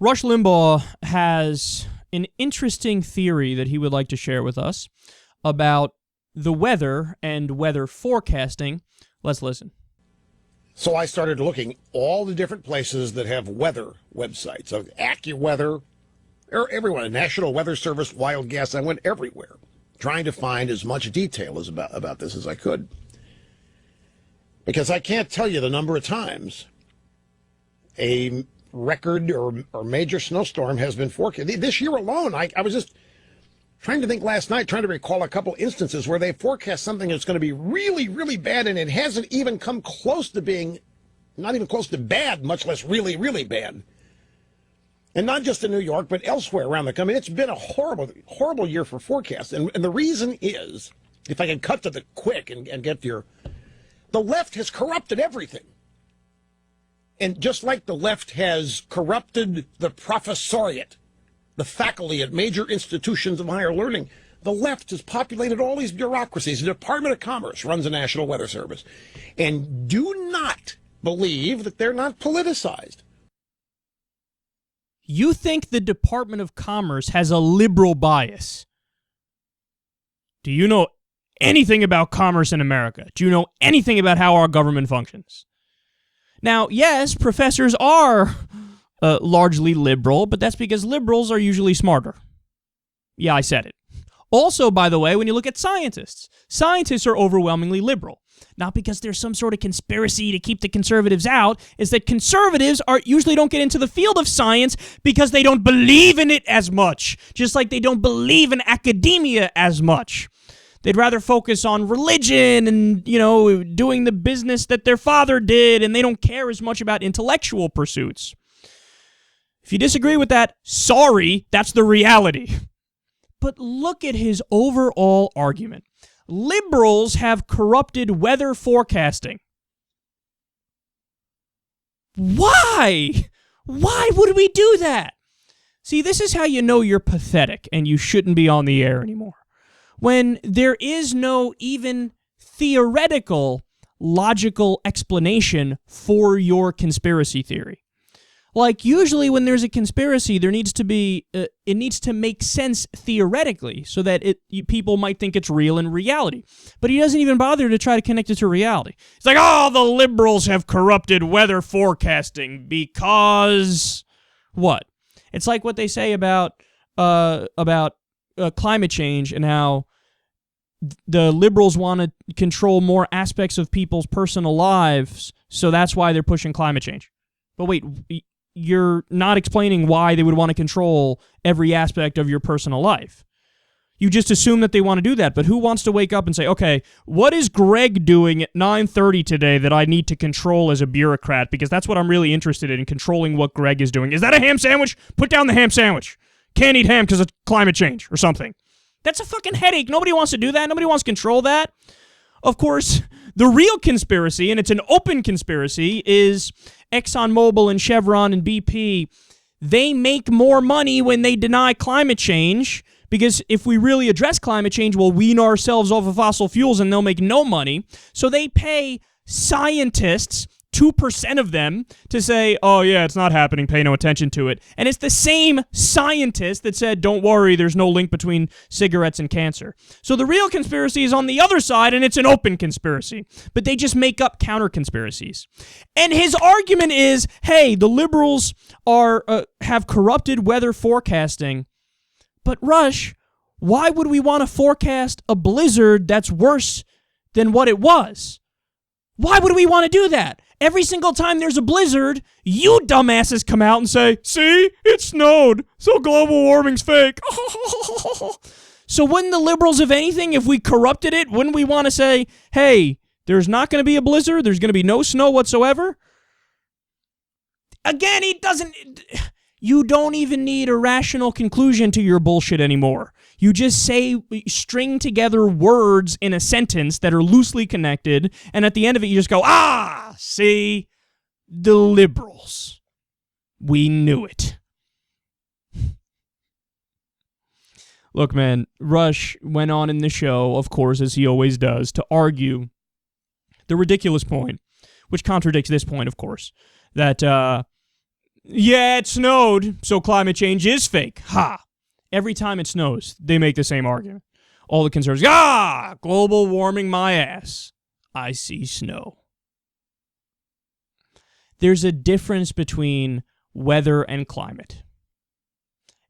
Rush Limbaugh has an interesting theory that he would like to share with us about the weather and weather forecasting. Let's listen. So I started looking all the different places that have weather websites. So AccuWeather, everyone, National Weather Service, Wild Guess. I went everywhere trying to find as much detail about this as I could. Because I can't tell you the number of times a record or major snowstorm has been forecast. This year alone, I was just trying to think last night, trying to recall a couple instances where they forecast something that's going to be really, really bad, and it hasn't even come close to being, not even close to bad, much less really, really bad. And not just in New York, but elsewhere around the country. It's been a horrible, horrible year for forecasts. And the reason is, if I can cut to the quick and get to the left has corrupted everything. And just like the left has corrupted the professoriate, the faculty at major institutions of higher learning, the left has populated all these bureaucracies. The Department of Commerce runs the National Weather Service. And do not believe that they're not politicized. You think the Department of Commerce has a liberal bias? Do you know anything about commerce in America? Do you know anything about how our government functions? Now, yes, professors are largely liberal, but that's because liberals are usually smarter. Yeah, I said it. Also, by the way, when you look at scientists are overwhelmingly liberal. Not because there's some sort of conspiracy to keep the conservatives out, is that conservatives usually don't get into the field of science because they don't believe in it as much, just like they don't believe in academia as much. They'd rather focus on religion and, doing the business that their father did, and they don't care as much about intellectual pursuits. If you disagree with that, sorry, that's the reality. But look at his overall argument. Liberals have corrupted weather forecasting. Why? Why would we do that? See, this is how you know you're pathetic and you shouldn't be on the air anymore. When there is no even theoretical, logical explanation for your conspiracy theory. Like, usually when there's a conspiracy, there needs to be, it needs to make sense theoretically so that people might think it's real in reality. But he doesn't even bother to try to connect it to reality. It's like, oh, the liberals have corrupted weather forecasting because what? It's like what they say about climate change and how the liberals want to control more aspects of people's personal lives, so that's why they're pushing climate change. But wait, you're not explaining why they would want to control every aspect of your personal life. You just assume that they want to do that, but who wants to wake up and say, okay, what is Greg doing at 9:30 today that I need to control as a bureaucrat? Because that's what I'm really interested in controlling what Greg is doing. Is that a ham sandwich? Put down the ham sandwich. Can't eat ham because of climate change or something. That's a fucking headache. Nobody wants to do that. Nobody wants to control that. Of course, the real conspiracy, and it's an open conspiracy, is ExxonMobil and Chevron and BP. They make more money when they deny climate change, because if we really address climate change, we'll wean ourselves off of fossil fuels and they'll make no money. So they pay scientists, 2% of them, to say, oh yeah, it's not happening, pay no attention to it. And it's the same scientist that said, don't worry, there's no link between cigarettes and cancer. So the real conspiracy is on the other side, and it's an open conspiracy. But they just make up counter-conspiracies. And his argument is, hey, the liberals have corrupted weather forecasting. But Rush, why would we want to forecast a blizzard that's worse than what it was? Why would we want to do that? Every single time there's a blizzard, you dumbasses come out and say, see, it snowed, so global warming's fake. So wouldn't the liberals, if anything, if we corrupted it, wouldn't we want to say, hey, there's not going to be a blizzard, there's going to be no snow whatsoever? Again, you don't even need a rational conclusion to your bullshit anymore. You just string together words in a sentence that are loosely connected, and at the end of it, you just go, see, the liberals. We knew it. Look, man, Rush went on in the show, of course, as he always does, to argue the ridiculous point, which contradicts this point, of course, that Yeah, it snowed, so climate change is fake. Ha! Every time it snows, they make the same argument. All the conservatives, global warming my ass. I see snow. There's a difference between weather and climate.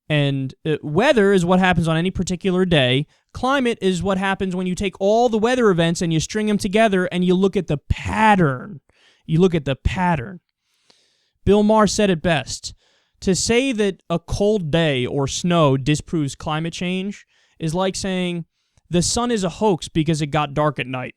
And weather is what happens on any particular day. Climate is what happens when you take all the weather events and you string them together and you look at the pattern. Bill Maher said it best. To say that a cold day or snow disproves climate change is like saying the sun is a hoax because it got dark at night.